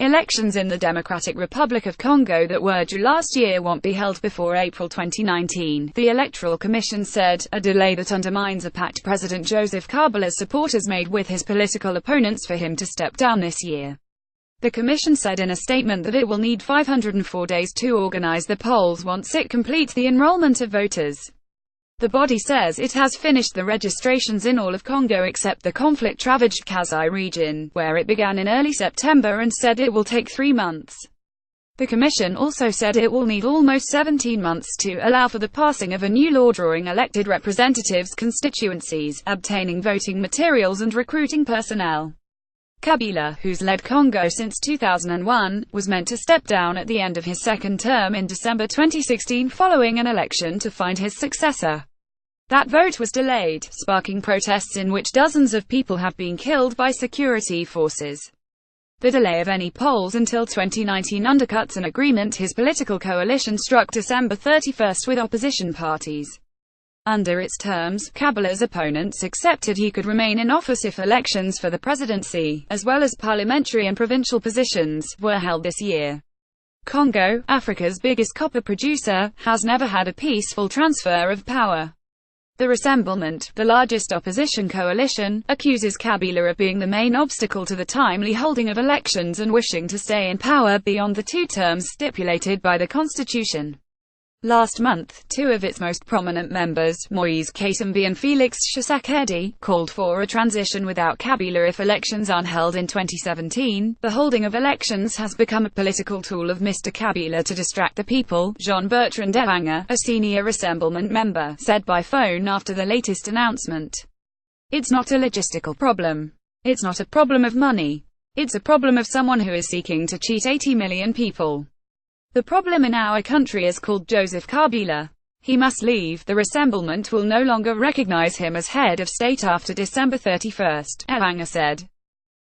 Elections in the Democratic Republic of Congo that were due last year won't be held before April 2019, the Electoral Commission said, a delay that undermines a pact President Joseph Kabila's supporters made with his political opponents for him to step down this year. The Commission said in a statement that it will need 504 days to organize the polls once it completes the enrollment of voters. The body says it has finished the registrations in all of Congo except the conflict-ravaged Kasai region, where it began in early September, and said it will take 3 months. The Commission also said it will need almost 17 months to allow for the passing of a new law drawing elected representatives' constituencies, obtaining voting materials and recruiting personnel. Kabila, who's led Congo since 2001, was meant to step down at the end of his second term in December 2016 following an election to find his successor. That vote was delayed, sparking protests in which dozens of people have been killed by security forces. The delay of any polls until 2019 undercuts an agreement his political coalition struck December 31 with opposition parties. Under its terms, Kabila's opponents accepted he could remain in office if elections for the presidency, as well as parliamentary and provincial positions, were held this year. Congo, Africa's biggest copper producer, has never had a peaceful transfer of power. The Rassemblement, the largest opposition coalition, accuses Kabila of being the main obstacle to the timely holding of elections and wishing to stay in power beyond the 2 terms stipulated by the constitution. Last month, 2 of its most prominent members, Moise Katumbi and Felix Tshisekedi, called for a transition without Kabila if elections aren't held in 2017. The holding of elections has become a political tool of Mr. Kabila to distract the people, Jean-Bertrand Devanga, a senior Rassemblement member, said by phone after the latest announcement. It's not a logistical problem. It's not a problem of money. It's a problem of someone who is seeking to cheat 80 million people. The problem in our country is called Joseph Kabila. He must leave. The Rassemblement will no longer recognize him as head of state after December 31, Devanga said.